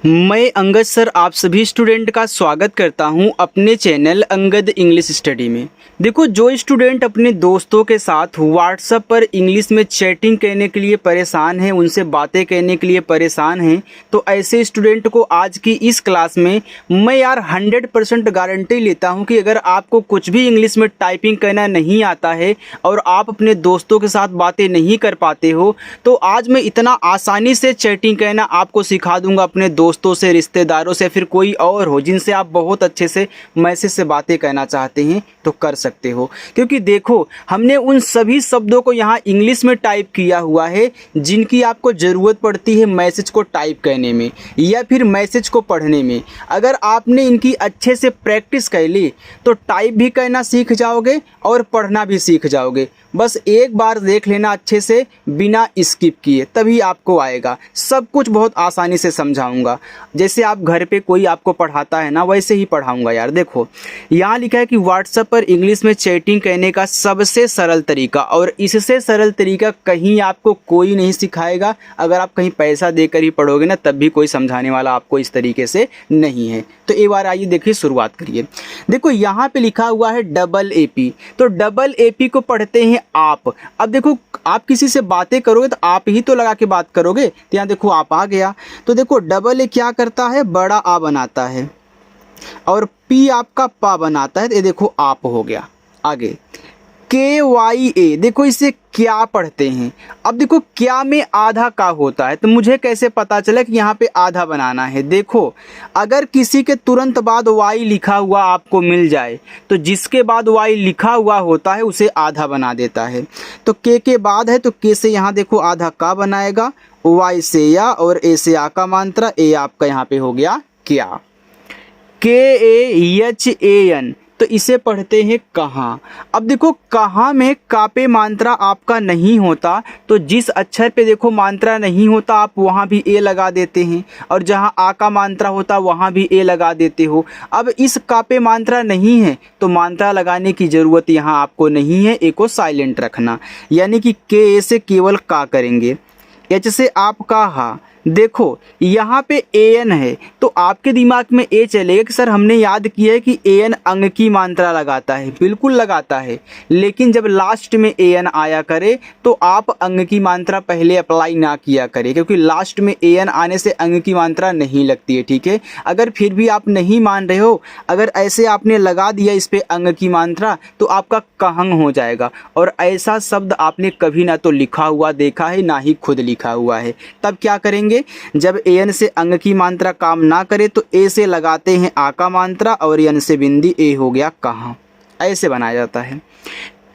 मैं अंगद सर आप सभी स्टूडेंट का स्वागत करता हूं अपने चैनल अंगद इंग्लिश स्टडी में। देखो, जो स्टूडेंट अपने दोस्तों के साथ व्हाट्सएप पर इंग्लिश में चैटिंग करने के लिए परेशान हैं, उनसे बातें करने के लिए परेशान हैं, तो ऐसे स्टूडेंट को आज की इस क्लास में मैं 100% गारंटी लेता हूं कि अगर आपको कुछ भी इंग्लिश में टाइपिंग करना नहीं आता है और आप अपने दोस्तों के साथ बातें नहीं कर पाते हो, तो आज मैं इतना आसानी से चैटिंग करना आपको सिखा दूंगा। अपने दोस्तों से, रिश्तेदारों से, फिर कोई और हो जिनसे आप बहुत अच्छे से मैसेज से बातें करना चाहते हैं तो कर सकते हो। क्योंकि देखो, हमने उन सभी शब्दों को यहाँ इंग्लिश में टाइप किया हुआ है जिनकी आपको ज़रूरत पड़ती है मैसेज को टाइप करने में या फिर मैसेज को पढ़ने में। अगर आपने इनकी अच्छे से प्रैक्टिस कर ली तो टाइप भी करना सीख जाओगे और पढ़ना भी सीख जाओगे। बस एक बार देख लेना अच्छे से बिना स्किप किए, तभी आपको आएगा। सब कुछ बहुत आसानी से समझाऊंगा। जैसे आप घर पे कोई आपको पढ़ाता है ना, वैसे ही पढ़ाऊंगा यार। देखो, यहाँ लिखा है कि व्हाट्सएप पर इंग्लिश में चैटिंग करने का सबसे सरल तरीका, और इससे सरल तरीका कहीं आपको कोई नहीं सिखाएगा। अगर आप कहीं पैसा देकर ही पढ़ोगे ना, तब भी कोई समझाने वाला आपको इस तरीके से नहीं है। तो एक बार आइए देखिए, शुरुआत करिए। देखो, यहाँ पे लिखा हुआ है डबल AP, तो डबल AP को पढ़ते हैं आप। अब देखो, आप किसी से बातें करोगे तो आप ही तो लगा के बात करोगे। तो यहाँ देखो, आप आ गया। तो देखो, डबल A क्या करता है, बड़ा आ बनाता है, और P आपका पा बनाता है। तो ये देखो, आप हो गया। आगे KYA, देखो इसे क्या पढ़ते हैं। अब देखो, क्या में आधा का होता है, तो मुझे कैसे पता चला कि यहाँ पे आधा बनाना है। देखो, अगर किसी के तुरंत बाद Y लिखा हुआ आपको मिल जाए तो जिसके बाद Y लिखा हुआ होता है उसे आधा बना देता है। तो के बाद है तो के से यहाँ देखो आधा का बनाएगा, Y से या और A से आ का मात्रा, A आपका यहाँ पे हो गया क्या। KAHAN, तो इसे पढ़ते हैं कहाँ। अब देखो, कहाँ में का पे मात्रा आपका नहीं होता, तो जिस अक्षर पे देखो मात्रा नहीं होता आप वहाँ भी ए लगा देते हैं, और जहाँ आ का मात्रा होता वहाँ भी ए लगा देते हो। अब इस का पे मात्रा नहीं है तो मात्रा लगाने की ज़रूरत यहाँ आपको नहीं है। ए को साइलेंट रखना, यानी कि के से केवल का करेंगे। एच से आपका हा। देखो, यहाँ पे AN है तो आपके दिमाग में ए चलेगा कि सर हमने याद किया है कि AN अंग की मात्रा लगाता है। बिल्कुल लगाता है, लेकिन जब लास्ट में AN आया करे तो आप अंग की मात्रा पहले अप्लाई ना किया करें, क्योंकि लास्ट में AN आने से अंग की मात्रा नहीं लगती है। ठीक है, अगर फिर भी आप नहीं मान रहे हो, अगर ऐसे आपने लगा दिया इस पर अंग की मात्रा, तो आपका कहंग हो जाएगा। और ऐसा शब्द आपने कभी ना तो लिखा हुआ देखा है, ना ही खुद लिखा हुआ है। तब क्या करेंगे, जब AN से अंग की मात्रा काम ना करे तो ए से लगाते हैं आ का मात्रा, और एन से बिंदी ए हो गया कहाँ। ऐसे बनाया जाता है।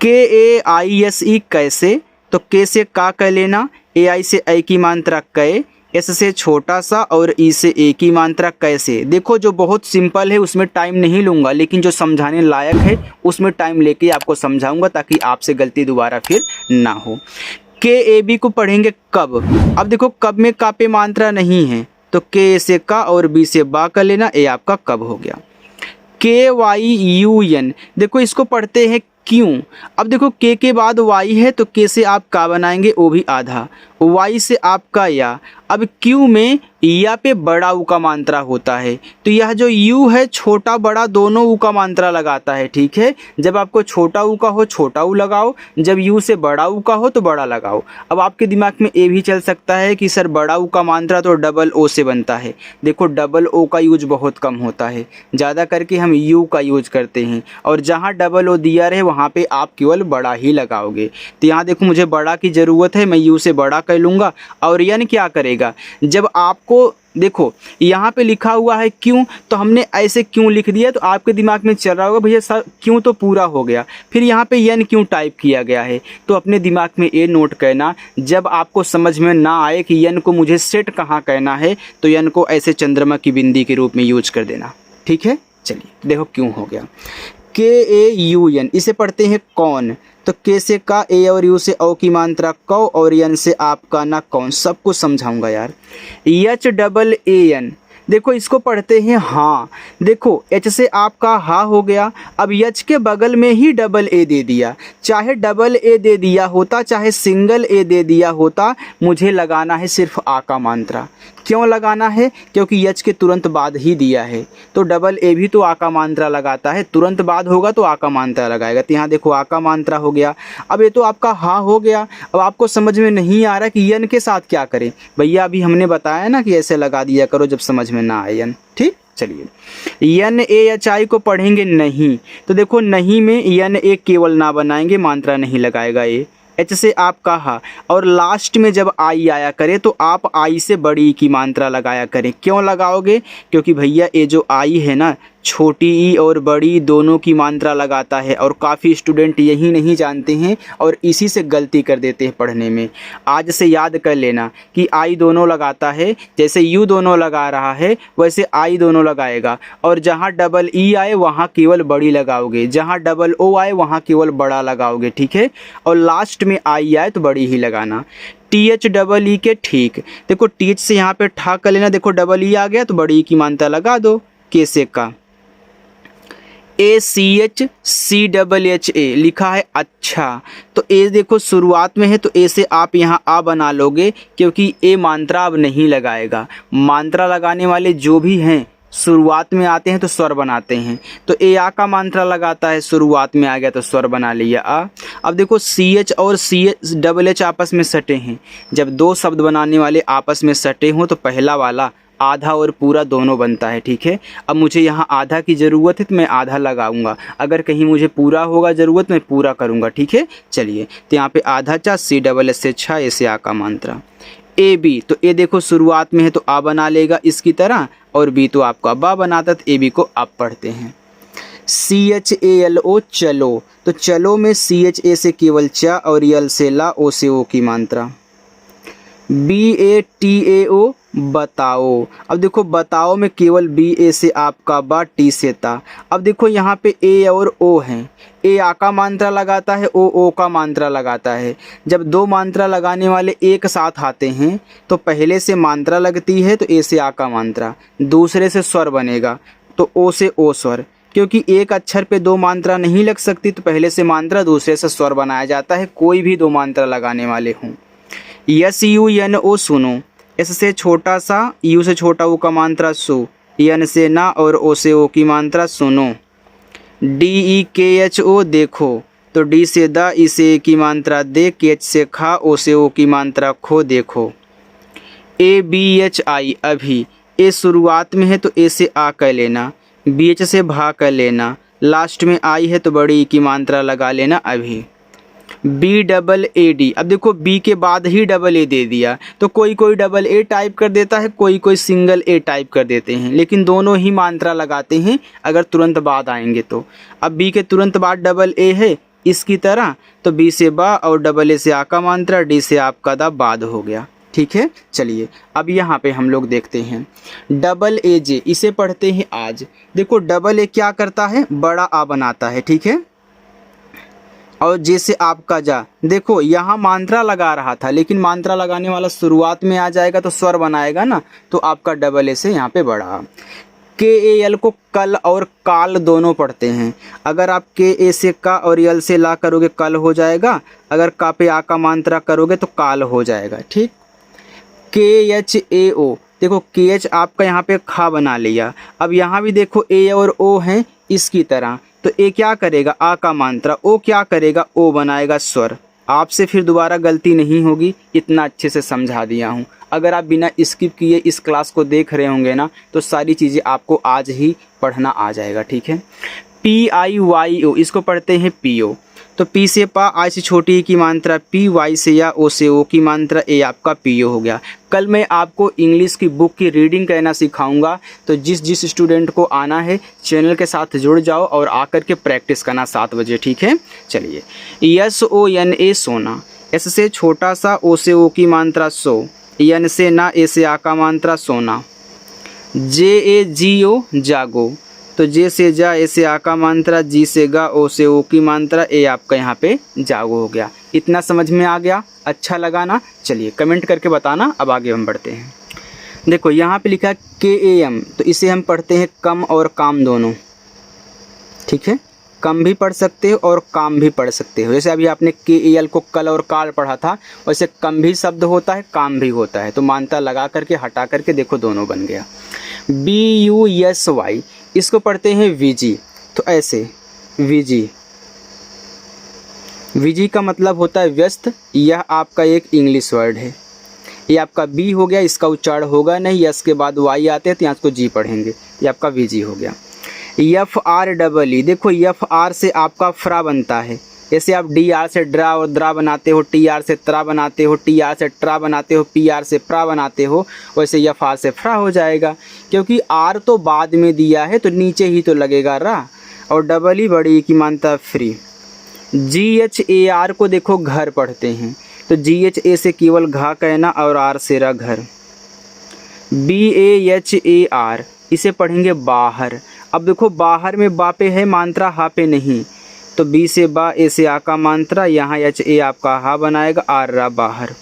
KAISE कैसे, तो के से का कह लेना, AI से ए की मात्रा कै, एस से छोटा सा और ई से ए की मात्रा कैसे। देखो, जो बहुत सिंपल है उसमें टाइम नहीं लूँगा, लेकिन जो समझाने लायक है उसमें टाइम लेके आपको समझाऊंगा, ताकि आपसे गलती दोबारा फिर ना हो। KAB को पढ़ेंगे कब। अब देखो, कब में का पे मात्रा नहीं है तो के से का और बी से बा कर लेना, ए आपका कब हो गया। KYUN, देखो इसको पढ़ते हैं क्यों। अब देखो, के बाद Y है तो के से आप का बनाएंगे, वो भी आधा, Y से आपका या। अब क्यू में या पे बड़ा ऊ का मात्रा होता है, तो यह जो यू है छोटा बड़ा दोनों ऊ का मात्रा लगाता है। ठीक है, जब आपको छोटा ऊ का हो छोटा ऊ लगाओ, जब यू से बड़ा ऊ का हो तो बड़ा लगाओ। अब आपके दिमाग में ये भी चल सकता है कि सर बड़ा ऊ का मात्रा तो डबल ओ से बनता है। देखो, डबल ओ का यूज बहुत कम होता है, ज़्यादा करके हम यू का यूज करते हैं, और जहाँ डबल ओ दिया रहे वहाँ पे आप केवल बड़ा ही लगाओगे। तो यहाँ देखो, मुझे बड़ा की ज़रूरत है, मैं यू से बड़ा कर लूँगा। और यन क्या करेगा, जब आपको देखो यहाँ पे लिखा हुआ है क्यों, तो हमने ऐसे क्यों लिख दिया, तो आपके दिमाग में चल रहा होगा भैया सर क्यों तो पूरा हो गया, फिर यहाँ पे यन क्यों टाइप किया गया है। तो अपने दिमाग में ये नोट करना, जब आपको समझ में ना आए कि यन को मुझे सेट कहाँ कहना है, तो यन को ऐसे चंद्रमा की बिंदी के रूप में यूज कर देना। ठीक है, चलिए देखो क्यों हो गया। KAUN, इसे पढ़ते हैं कौन, तो के से का, ए और यू से औ की मात्रा कौ, और एन से आपका ना कौन। सब कुछ समझाऊंगा यार। HAAN, देखो इसको पढ़ते हैं हाँ। देखो, एच से आपका हा हो गया। अब एच के बगल में ही डबल ए दे दिया, चाहे डबल ए दे दिया होता चाहे सिंगल ए दे दिया होता, मुझे लगाना है सिर्फ आ का मात्रा। क्यों लगाना है? क्योंकि यच के तुरंत बाद ही दिया है। तो डबल ए भी तो आ का मात्रा लगाता है, तुरंत बाद होगा तो आ का मात्रा लगाएगा। तो यहाँ देखो आ का मात्रा हो गया। अब ये तो आपका हाँ हो गया। अब आपको समझ में नहीं आ रहा कि यन के साथ क्या करें। भैया अभी हमने बताया ना कि ऐसे लगा दिया करो जब समझ में ना आए यन। ठीक, चलिए यन ए एच आई को पढ़ेंगे नहीं। तो देखो नहीं में यन ए केवल ना बनाएंगे, मात्रा नहीं लगाएगा ए। एच से आप कहा और लास्ट में जब आई आया करे तो आप आई से बड़ी की मात्रा लगाया करें। क्यों लगाओगे? क्योंकि भैया ये जो आई है ना, छोटी ई और बड़ी दोनों की मात्रा लगाता है और काफ़ी स्टूडेंट यही नहीं जानते हैं और इसी से गलती कर देते हैं पढ़ने में। आज से याद कर लेना कि आई दोनों लगाता है, जैसे यू दोनों लगा रहा है वैसे आई दोनों लगाएगा। और जहाँ डबल ई आए वहाँ केवल बड़ी लगाओगे, जहाँ डबल ओ आए वहाँ केवल बड़ा लगाओगे। ठीक है, और लास्ट में आई आए तो बड़ी ही लगाना। टी एच डबल ई के ठीक, देखो टी एच से यहाँ पे ठा कर लेना। देखो डबल ई आ गया तो बड़ी की मात्रा लगा दो। के से का A C H C double H A लिखा है। अच्छा, तो ए देखो शुरुआत में है तो ए से आप यहाँ आ बना लोगे क्योंकि ए मात्रा अब नहीं लगाएगा। मात्रा लगाने वाले जो भी हैं शुरुआत में आते हैं तो स्वर बनाते हैं। तो ए आ का मात्रा लगाता है, शुरुआत में आ गया तो स्वर बना लिया आ। अब देखो सी एच और सी एच डबल एच आपस में सटे हैं। जब दो शब्द बनाने वाले आपस में सटे हों तो पहला वाला आधा और पूरा दोनों बनता है। ठीक है, अब मुझे यहाँ आधा की ज़रूरत है तो मैं आधा लगाऊंगा, अगर कहीं मुझे पूरा होगा ज़रूरत मैं पूरा करूँगा। ठीक है, चलिए तो यहाँ पे आधा चा सी डबल एच से छा ए से आ का मात्रा। ए बी, तो ए देखो शुरुआत में है तो आ बना लेगा इसकी तरह और बी तो आपका बा बनाता, तो ए बी को आप पढ़ते हैं। C H A L O चलो, तो चलो में सी एच ए से केवल चा और यल से ला, ओ से ओ की मात्रा। बी ए टी ए ओ बताओ, अब देखो बताओ में केवल बी ए से आपका बा, टी से ता। अब देखो यहाँ पे ए और ओ हैं, ए आ का मात्रा लगाता है, ओ का मात्रा लगाता है। जब दो मात्रा लगाने वाले एक साथ आते हैं तो पहले से मात्रा लगती है तो ए से आ का मात्रा, दूसरे से स्वर बनेगा तो ओ से ओ स्वर। क्योंकि एक अक्षर पे दो मात्रा नहीं लग सकती तो पहले से मात्रा दूसरे से स्वर बनाया जाता है, कोई भी दो मात्रा लगाने वाले हों। यस यू एन ओ सुनो, एस से छोटा सा यू से छोटा ओ का मात्रा सु, एन से ना और ओ से ओ की मात्रा सुनो। डी ई के एच ओ देखो, तो डी से दा, ई से ए की मात्रा दे, के एच से खा, ओ से ओ की मात्रा खो देखो। ए बी एच आई अभी, ए शुरुआत में है तो ए से आ कर लेना, बी एच से भा कर लेना, लास्ट में आई है तो बड़ी की मात्रा लगा लेना अभी। बी डबल ए डी, अब देखो बी के बाद ही डबल ए दे दिया तो कोई कोई डबल ए टाइप कर देता है, कोई कोई सिंगल ए टाइप कर देते हैं, लेकिन दोनों ही मात्रा लगाते हैं अगर तुरंत बाद आएंगे तो। अब बी के तुरंत बाद डबल ए है इसकी तरह, तो बी से बा और डबल ए से आ का मात्रा, डी से आपका दा बाद हो गया। ठीक है, चलिए अब यहाँ पे हम लोग देखते हैं डबल ए जे, इसे पढ़ते हैं आज। देखो डबल ए क्या करता है, बड़ा आ बनाता है। ठीक है, और जैसे आपका जा, देखो यहाँ मात्रा लगा रहा था लेकिन मात्रा लगाने वाला शुरुआत में आ जाएगा तो स्वर बनाएगा ना, तो आपका डबल ए से यहाँ पे बढ़ा। के ए एल को कल और काल दोनों पढ़ते हैं। अगर आप के ए से का और यल से ला करोगे कल हो जाएगा, अगर का पे आ का मात्रा करोगे तो काल हो जाएगा। ठीक, के एच ए ओ, देखो के एच आपका यहाँ पे खा बना लिया। अब यहाँ भी देखो ए और ओ हैं इसकी तरह, तो ए क्या करेगा, आ का मात्रा, ओ क्या करेगा, ओ बनाएगा स्वर। आपसे फिर दोबारा गलती नहीं होगी, इतना अच्छे से समझा दिया हूँ। अगर आप बिना स्किप किए इस क्लास को देख रहे होंगे ना तो सारी चीज़ें आपको आज ही पढ़ना आ जाएगा। ठीक है, पी आई वाई ओ, इसको पढ़ते हैं पी ओ, तो पी से पा, आई से छोटी की मात्रा पी, वाई से या, ओ से ओ की मात्रा ए, आपका पी ओ हो गया। कल मैं आपको इंग्लिश की बुक की रीडिंग कहना सिखाऊंगा, तो जिस स्टूडेंट को आना है चैनल के साथ जुड़ जाओ और आकर के प्रैक्टिस करना 7 बजे। ठीक है, चलिए यस ओ एन ए सोना, एस से छोटा सा, ओ से ओ की मात्रा सो, एन से ना, ए से आ का मात्रा सोना। जे ए जी ओ जागो, तो जे से जा, ए से आ का मात्रा, जी से गा, ओ से ओ की मात्रा, ए आपका यहाँ पे जागो हो गया। इतना समझ में आ गया, अच्छा लगा ना? चलिए कमेंट करके बताना। अब आगे हम बढ़ते हैं। देखो यहाँ पे लिखा है के ए एम, तो इसे हम पढ़ते हैं कम और काम दोनों। ठीक है, कम भी पढ़ सकते हो और काम भी पढ़ सकते हो। जैसे अभी आपने KAL को कल और काल पढ़ा था, वैसे कम भी शब्द होता है, काम भी होता है। तो मानता लगा करके हटा करके देखो दोनों बन गया। BUSY इसको पढ़ते हैं विजी। तो ऐसे विजी, विजी का मतलब होता है व्यस्त। यह आपका एक इंग्लिश वर्ड है। ये आपका बी हो गया, इसका उच्चारण होगा नहीं, यस के बाद वाई आते हैं तो यहाँ इसको जी पढ़ेंगे। ये आपका विजी हो गया। FREE देखो FR से आपका फ्रा बनता है। जैसे आप DR से ड्रा और द्रा बनाते हो, TR से त्रा बनाते हो, TR से ट्रा बनाते हो, PR से प्रा बनाते हो, वैसे FR से फ्रा हो जाएगा। क्योंकि R तो बाद में दिया है तो नीचे ही तो लगेगा रा, और EE बड़ी की मानता फ्री। GHAR को देखो घर पढ़ते हैं, तो GHA से केवल घा कहना और R से रा घर। BAHAR इसे पढ़ेंगे बाहर। अब देखो बाहर में बा पे है मात्रा, हा पे नहीं, तो बी से बा, ए से आ का मात्रा, यहाँ HA आपका हा बनाएगा, आर रा बाहर।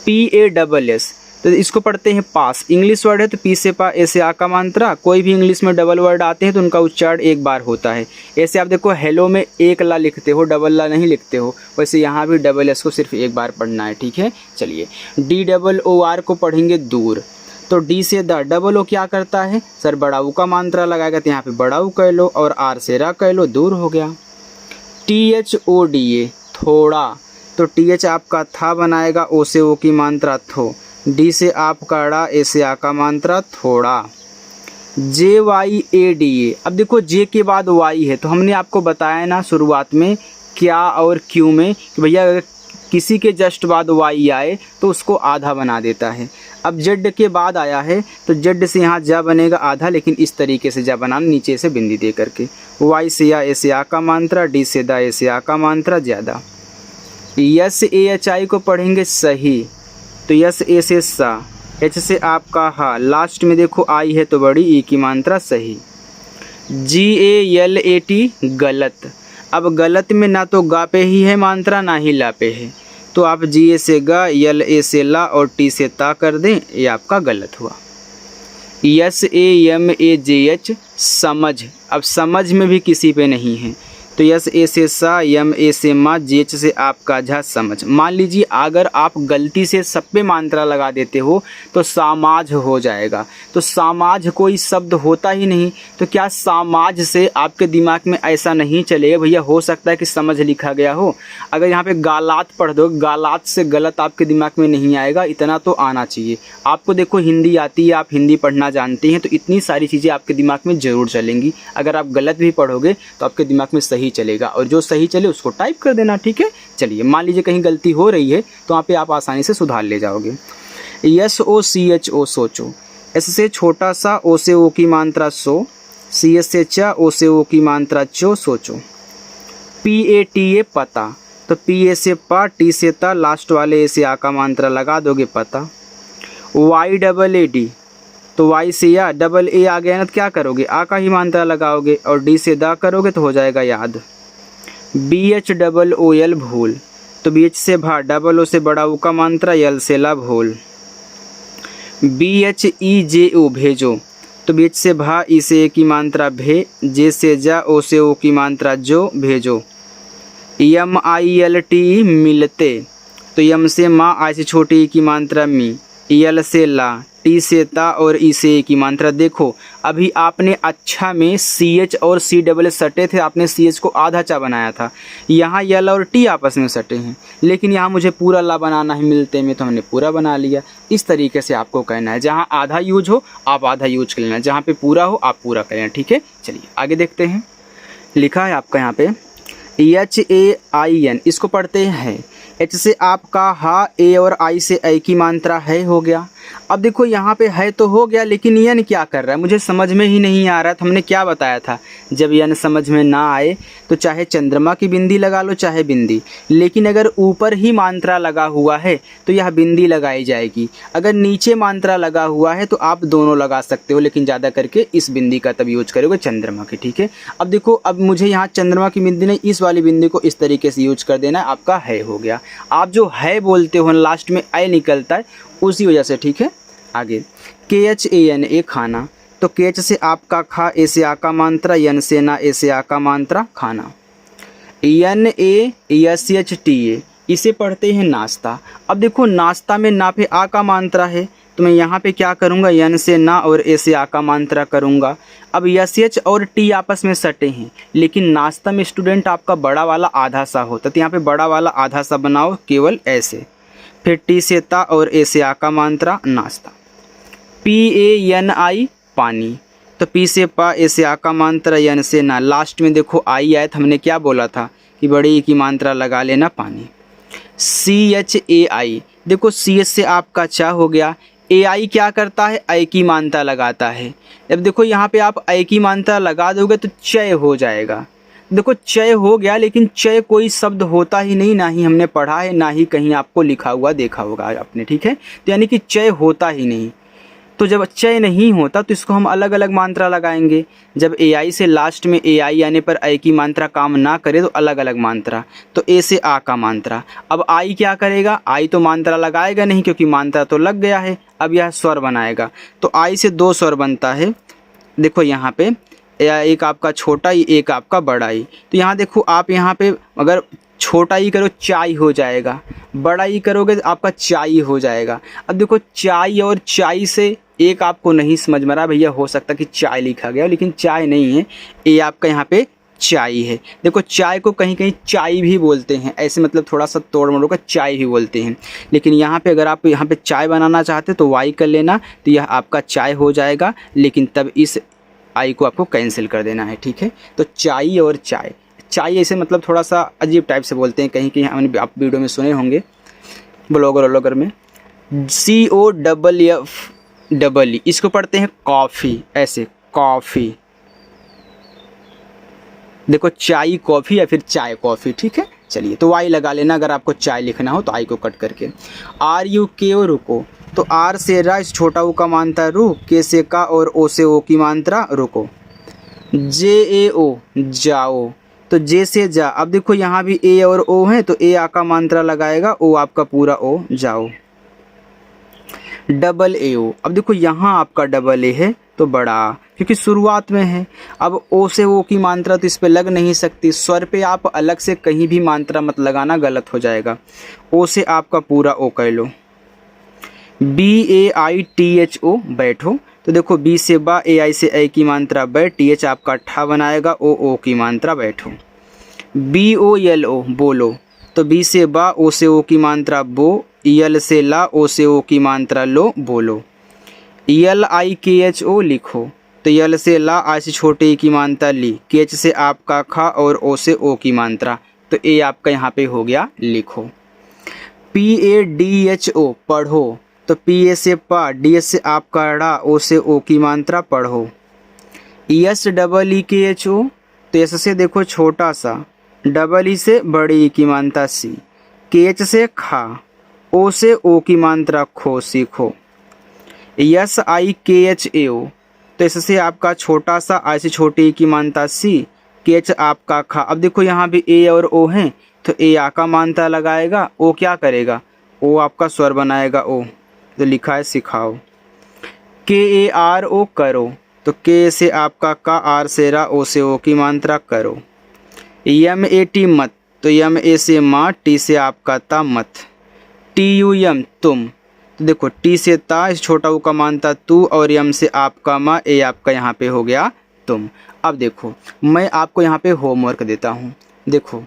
PASS तो इसको पढ़ते हैं पास। इंग्लिश वर्ड है तो पी से पा, ए से आ का मात्रा। कोई भी इंग्लिश में डबल वर्ड आते हैं तो उनका उच्चारण एक बार होता है। ऐसे आप देखो हेलो में एक ला लिखते हो, डबल ला नहीं लिखते हो, वैसे यहाँ भी डबल एस को सिर्फ एक बार पढ़ना है, ठीक है। चलिए DOOR को पढ़ेंगे दूर। तो डी से द, डबल ओ क्या करता है सर, बड़ा ऊ का मात्रा लगाएगा, तो यहाँ पे बड़ा ऊ कह लो, और आर से रा कह लो, दूर हो गया। THODA थोड़ा, तो TH आपका था बनाएगा, ओ से ओ की मात्रा थो, डी से आपका ड़ा, ए से आ का मात्रा थोड़ा। JYADA अब देखो जे के बाद वाई है, तो हमने आपको बताया ना शुरुआत में क्या और क्यों में कि भैया अगर किसी के जस्ट बाद वाई आए तो उसको आधा बना देता है। अब जेड के बाद आया है तो जेड से यहाँ जा बनेगा आधा, लेकिन इस तरीके से जा बनाना, नीचे से बिंदी दे करके। वाई से या, ए से आ का मात्रा, डी से दा, ए से आ का मात्रा ज़्यादा। SAHI को पढ़ेंगे सही, तो यस ए से सा, एच से आपका हा, लास्ट में देखो आई है तो बड़ी ई की मात्रा सही। GALAT गलत। अब गलत में ना तो गा पे ही है मात्रा ना ही ला पे है, तो आप GA से गा, LA से ला और T से ता कर दें, ये आपका गलत हुआ। SAMAJH समझ। अब समझ में भी किसी पे नहीं है, तो SA से सा, MA से मा, JH से आपका झा समझ। मान लीजिए अगर आप गलती से सब पे मात्रा लगा देते हो तो सामाज हो जाएगा, तो सामाज कोई शब्द होता ही नहीं, तो क्या सामाज से आपके दिमाग में ऐसा नहीं चलेगा भैया हो सकता है कि समझ लिखा गया हो। अगर यहाँ पे गालात पढ़ दो, गालात से गलत आपके दिमाग में नहीं आएगा, इतना तो आना चाहिए आपको। देखो हिंदी आती है, आप हिंदी पढ़ना जानते हैं, तो इतनी सारी चीज़ें आपके दिमाग में ज़रूर चलेंगी। अगर आप गलत भी पढ़ोगे तो आपके दिमाग में सही चलेगा, और जो सही चले उसको टाइप कर देना, ठीक है। चलिए मान लीजिए कहीं गलती हो रही है तो वहाँ पे आप आसानी से सुधार ले जाओगे। SOCHO सोचो, एस से छोटा सा, ओ से ओ की मात्रा सो, CS से चा, ओ से ओ की मात्रा चो, सोचो। PATA पता, तो PA से पा, T से ता, लास्ट वाले ए से आ का मात्रा लगा दोगे पता। YAAD तो वाई से या, डबल ए आ गया ना तो क्या करोगे, आ का ही मात्रा लगाओगे, और डी से दा करोगे तो हो जाएगा याद। BHOOL भूल, तो BH से भा, डबल ओ से बड़ा ऊ का मात्रा, यल से ला भूल। BHEJO भेजो, तो BH से भा, ई से ए की मात्रा भे, जे से जा, ओ से ओ की मात्रा जो, भेजो। MILT मिलते, तो यम से माँ, आई से छोटी ई की मात्रा मी, यल से ला, टी से ता और ई से ए की मात्रा। देखो अभी आपने अच्छा में CH और CSS सटे थे, आपने CH को आधा चा बनाया था, यहाँ यल और टी आपस में सटे हैं, लेकिन यहाँ मुझे पूरा ला बनाना है मिलते में, तो हमने पूरा बना लिया। इस तरीके से आपको कहना है, जहाँ आधा यूज हो आप आधा यूज कर लेना, जहाँ पे पूरा हो आप पूरा कर लेना, ठीक है। चलिए आगे देखते हैं। लिखा है आपका यहाँ पे HAIN, इसको पढ़ते हैं। H से आपका हा, ए और आई से ऐ की मात्रा है हो गया। अब देखो यहाँ पे है तो हो गया, लेकिन यन क्या कर रहा है मुझे समझ में ही नहीं आ रहा था। हमने क्या बताया था, जब यन समझ में ना आए तो चाहे चंद्रमा की बिंदी लगा लो चाहे बिंदी, लेकिन अगर ऊपर ही मात्रा लगा हुआ है तो यह बिंदी लगाई जाएगी। अगर नीचे मात्रा लगा हुआ है तो आप दोनों लगा सकते हो, लेकिन ज़्यादा करके इस बिंदी का तब यूज करोगे चंद्रमा की, ठीक है। अब देखो अब मुझे यहाँ चंद्रमा की बिंदी नहीं, इस वाली बिंदी को इस तरीके से यूज कर देना, आपका है हो गया। आप जो है बोलते हो लास्ट में ऐ निकलता है उसी वजह से, ठीक है। आगे KHANA खाना, तो केच से आपका खा, ए से आ का मात्रा, यन से ना, ए से आ का मात्रा खाना। यन ए यस एच टी ए, इसे पढ़ते हैं नाश्ता। अब देखो नाश्ता में ना पे आ का मात्रा है, तो मैं यहाँ पे क्या करूँगा, यन से ना और ए से आ का मात्रा करूँगा। अब यस एच और टी आपस में सटे हैं, लेकिन नाश्ता में स्टूडेंट आपका बड़ा वाला आधा सा होता, तो यहाँ पे बड़ा वाला आधा सा बनाओ केवल ऐसे। फिर टी से ता और ए से आ का मात्रा नाश्ता। पी ए एन आई पानी, तो पी से पा, ए से आ का मात्रा, यन से ना, लास्ट में देखो आई आया, तो हमने क्या बोला था कि बड़ी की मात्रा लगा लेना पानी। सी एच ए आई, देखो सी एच से आपका चा हो गया, ए आई क्या करता है, ऐ की मात्रा लगाता है। अब देखो यहाँ पे आप ऐ की मात्रा लगा दोगे तो चय हो जाएगा। देखो चय हो गया, लेकिन चय कोई शब्द होता ही नहीं, ना ही हमने पढ़ा है, ना ही कहीं आपको लिखा हुआ देखा होगा आपने, ठीक है। तो यानी कि चय होता ही नहीं। तो जब चय नहीं होता तो इसको हम अलग अलग मात्रा लगाएंगे। जब ए आई से लास्ट में ए आई आने पर ऐ की मात्रा काम ना करे तो अलग अलग मात्रा। तो ए से आ का मात्रा। अब आई क्या करेगा, आई तो मात्रा लगाएगा नहीं क्योंकि मात्रा तो लग गया है। अब यह स्वर बनाएगा, तो आई से दो स्वर बनता है। देखो यहाँ पे एक आपका छोटा ई, एक आपका बड़ा ई। तो यहाँ देखो आप यहाँ पे अगर छोटा ई करो चाय हो जाएगा, बड़ा ई करोगे तो आपका चाय हो जाएगा। अब देखो चाय और चाय से एक आपको नहीं समझ में रहा भैया, हो सकता कि चाय लिखा गया, लेकिन चाय नहीं है, ये आपका यहाँ पे चाय है। देखो चाय को कहीं कहीं चाय भी बोलते हैं, ऐसे मतलब थोड़ा सा तोड़ मोड़ कर चाय भी बोलते हैं, लेकिन यहाँ पे अगर आप यहाँ पे चाय बनाना चाहते तो वाई कर लेना, तो यह आपका चाय हो जाएगा, लेकिन तब इस आई को आपको कैंसिल कर देना है, ठीक है। तो चाय और चाय, चाय ऐसे मतलब थोड़ा सा अजीब टाइप से बोलते हैं, कहीं कहीं हमने आप वीडियो में सुने होंगे ब्लॉगर व्लॉगर में। COFF, इसको पढ़ते हैं कॉफ़ी, ऐसे कॉफ़ी। देखो चाय कॉफ़ी या फिर चाय कॉफ़ी, ठीक है। चलिए तो वाई लगा लेना अगर आपको चाय लिखना हो, तो आई को कट करके। RUK ओ रुको, तो आर से रा, इस छोटा ऊ का मात्रा रू, के से का और ओ से ओ की मात्रा रुको। JAO जाओ, तो जे से जा। अब देखो यहाँ भी ए और ओ है, तो ए आ का मात्रा लगाएगा, ओ आपका पूरा ओ जाओ। AAO, अब देखो यहाँ आपका AA है तो बड़ा, क्योंकि शुरुआत में है। अब ओ से ओ की मात्रा तो इस पे लग नहीं सकती, स्वर पे आप अलग से कहीं भी मात्रा मत लगाना, गलत हो जाएगा। ओ से आपका पूरा ओ कर लो। BAITHO बैठो, तो देखो बी से बा, ए आई से ए की मात्रा बैठ, TH आपका ठा बनाएगा, ओ की मात्रा बैठो। BOLO बोलो, तो बी से बा, ओ से ओ की मात्रा बो, यल से ला, ओ से ओ की मात्रा लो, बोलो। LIKHO लिखो, तो यल से ला, आ से छोटे ई की मात्रा ली, केच से आपका खा और ओ से ओ की मात्रा, तो ए आपका यहाँ पे हो गया लिखो। PADHO पढ़ो, तो PA से पा, DS से आपका ड़ा, ओ से ओ की मात्रा पढ़ो। SEEKHO, तो एस से देखो छोटा सा, डबल ई से बड़ी ई की मात्रा सी, केच से खा, ओ से ओ की मात्रा खो, सीखो। SIKHAO, तो इससे आपका छोटा सा, आई से छोटी की मात्रा सी, केच आपका खा। अब देखो यहाँ भी ए और ओ हैं, तो ए आ का मात्रा लगाएगा, ओ क्या करेगा, ओ आपका स्वर बनाएगा ओ, तो लिखा है सिखाओ। KARO करो, तो के से आपका का, आर से रा, ओ से ओ की मात्रा करो। MAT मत, तो MA से माँ, टी से आपका ता मत। TUM तुम, तो देखो टी से ता, इस छोटा ऊ का मात्रा तू, और यम से आपका माँ, ए आपका यहाँ पे हो गया तुम। अब देखो मैं आपको यहाँ पे होमवर्क देता हूँ। देखो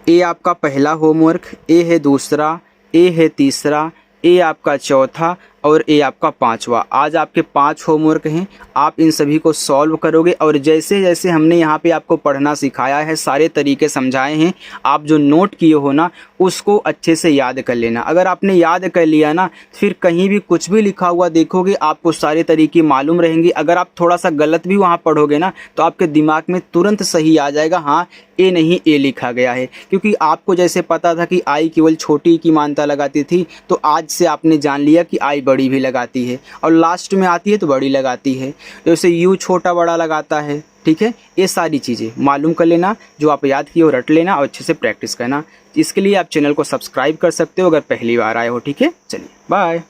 ए आपका पहला होमवर्क, ए है दूसरा, ए है तीसरा, ए आपका चौथा और ए आपका पांचवा। आज आपके 5 होमवर्क हैं, आप इन सभी को सॉल्व करोगे, और जैसे जैसे हमने यहाँ पे आपको पढ़ना सिखाया है, सारे तरीके समझाए हैं, आप जो नोट किए हो ना उसको अच्छे से याद कर लेना। अगर आपने याद कर लिया ना, फिर कहीं भी कुछ भी लिखा हुआ देखोगे आपको सारे तरीके मालूम रहेंगे। अगर आप थोड़ा सा गलत भी वहाँ पढ़ोगे ना, तो आपके दिमाग में तुरंत सही आ जाएगा, हाँ ए नहीं ए लिखा गया है। क्योंकि आपको जैसे पता था कि आई केवल छोटी की मात्रा लगाती थी, तो आज से आपने जान लिया कि आई बड़ी भी लगाती है, और लास्ट में आती है तो बड़ी लगाती है, जैसे यू छोटा बड़ा लगाता है। ठीक है, ये सारी चीज़ें मालूम कर लेना, जो आप याद किए हो रट लेना और अच्छे से प्रैक्टिस करना। इसके लिए आप चैनल को सब्सक्राइब कर सकते हो अगर पहली बार आए हो। ठीक है, चलिए बाय।